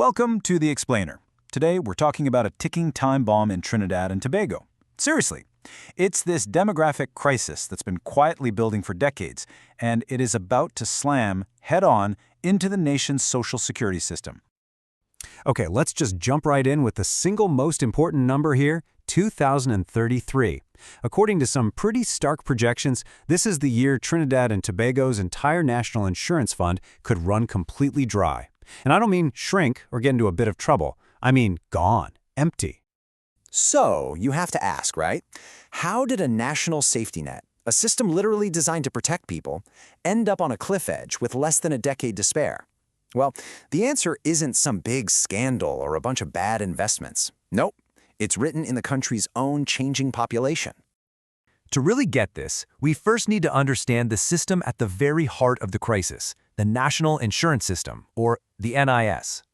Welcome to The Explainer. Today we're talking about a ticking time bomb in Trinidad and Tobago. Seriously, it's this demographic crisis that's been quietly building for decades, and it is about to slam head-on into the nation's social security system. Okay, let's just jump right in with the single most important number here, 2033. According to some pretty stark projections, this is the year Trinidad and Tobago's entire national insurance fund could run completely dry. And I don't mean shrink or get into a bit of trouble. I mean gone, empty. So, you have to ask, right? How did a national safety net, a system literally designed to protect people, end up on a cliff edge with less than a decade to spare? Well, the answer isn't some big scandal or a bunch of bad investments. Nope, it's written in the country's own changing population. To really get this, we first need to understand the system at the very heart of the crisis, the National Insurance System, or the NIS.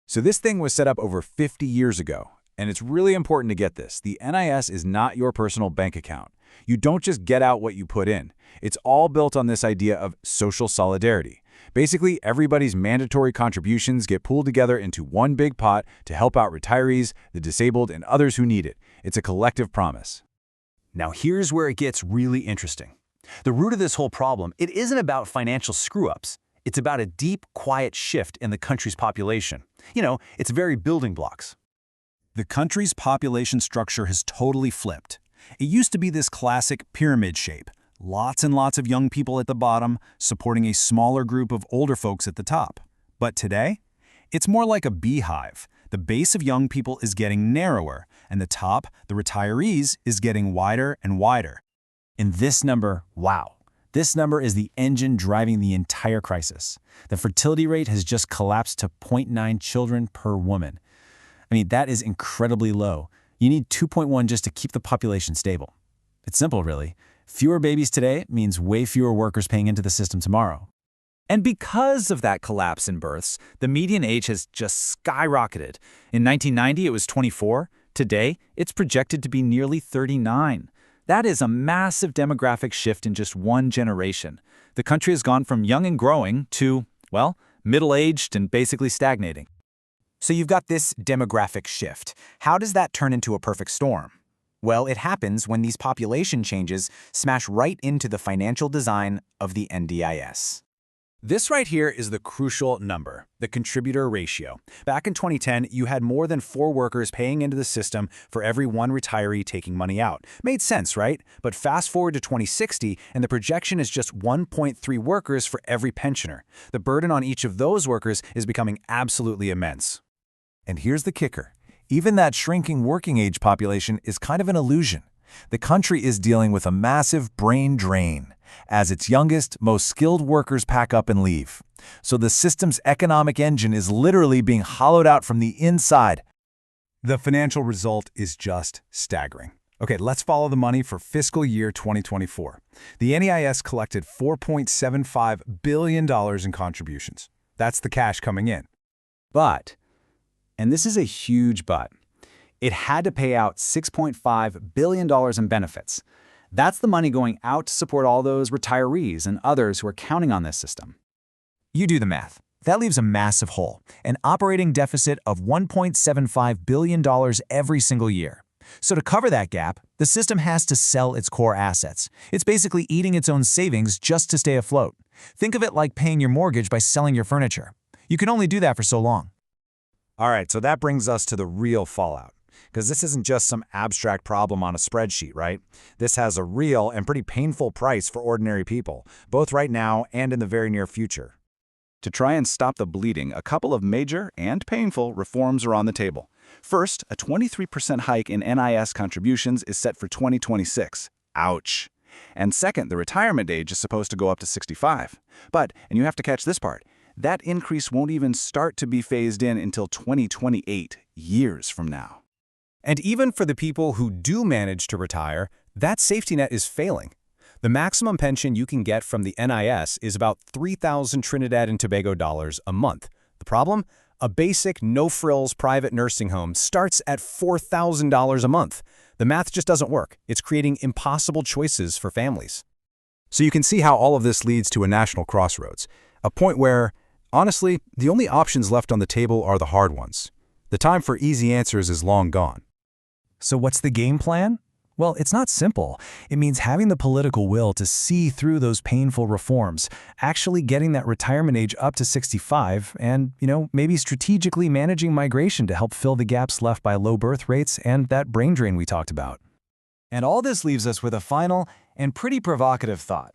So this thing was set up over 50 years ago, and it's really important to get this. The NIS is not your personal bank account. You don't just get out what you put in. It's all built on this idea of social solidarity. Basically, everybody's mandatory contributions get pooled together into one big pot to help out retirees, the disabled, and others who need it. It's a collective promise. Now here's where it gets really interesting. The root of this whole problem, it isn't about financial screw-ups. It's about a deep, quiet shift in the country's population. It's very building blocks. The country's population structure has totally flipped. It used to be this classic pyramid shape. Lots and lots of young people at the bottom, supporting a smaller group of older folks at the top. But today, it's more like a beehive. The base of young people is getting narrower, and the top, the retirees, is getting wider and wider. And this number, wow. This number is the engine driving the entire crisis. The fertility rate has just collapsed to 0.9 children per woman. I mean, that is incredibly low. You need 2.1 just to keep the population stable. It's simple, really. Fewer babies today means way fewer workers paying into the system tomorrow. And because of that collapse in births, the median age has just skyrocketed. In 1990, it was 24. Today, it's projected to be nearly 39. That is a massive demographic shift in just one generation. The country has gone from young and growing to, well, middle-aged and basically stagnating. So you've got this demographic shift. How does that turn into a perfect storm? Well, it happens when these population changes smash right into the financial design of the NDIS. This right here is the crucial number, the contributor ratio. Back in 2010, you had more than 4 workers paying into the system for every 1 retiree taking money out. Made sense, right? But fast forward to 2060, and the projection is just 1.3 workers for every pensioner. The burden on each of those workers is becoming absolutely immense. And here's the kicker. Even that shrinking working age population is kind of an illusion. The country is dealing with a massive brain drain as its youngest, most skilled workers pack up and leave. So the system's economic engine is literally being hollowed out from the inside. The financial result is just staggering. Okay, let's follow the money for fiscal year 2024. The NEIS collected $4.75 billion in contributions. That's the cash coming in. But, and this is a huge but, it had to pay out $6.5 billion in benefits. That's the money going out to support all those retirees and others who are counting on this system. You do the math. That leaves a massive hole, an operating deficit of $1.75 billion every single year. So to cover that gap, the system has to sell its core assets. It's basically eating its own savings just to stay afloat. Think of it like paying your mortgage by selling your furniture. You can only do that for so long. All right, so that brings us to the real fallout. Because this isn't just some abstract problem on a spreadsheet, right? This has a real and pretty painful price for ordinary people, both right now and in the very near future. To try and stop the bleeding, a couple of major and painful reforms are on the table. First, a 23% hike in NIS contributions is set for 2026. Ouch. And second, the retirement age is supposed to go up to 65. But, and you have to catch this part, that increase won't even start to be phased in until 2028, years from now. And even for the people who do manage to retire, that safety net is failing. The maximum pension you can get from the NIS is about 3,000 Trinidad and Tobago dollars a month. The problem? A basic, no-frills private nursing home starts at $4,000 a month. The math just doesn't work. It's creating impossible choices for families. So you can see how all of this leads to a national crossroads, a point where Honestly, the only options left on the table are the hard ones. The time for easy answers is long gone. So what's the game plan? Well, it's not simple. It means having the political will to see through those painful reforms, actually getting that retirement age up to 65, and, maybe strategically managing migration to help fill the gaps left by low birth rates and that brain drain we talked about. And all this leaves us with a final and pretty provocative thought.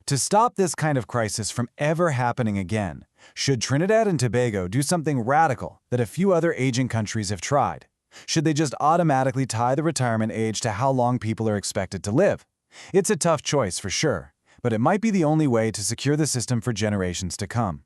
To stop this kind of crisis from ever happening again, should Trinidad and Tobago do something radical that a few other aging countries have tried? Should they just automatically tie the retirement age to how long people are expected to live? It's a tough choice for sure, but it might be the only way to secure the system for generations to come.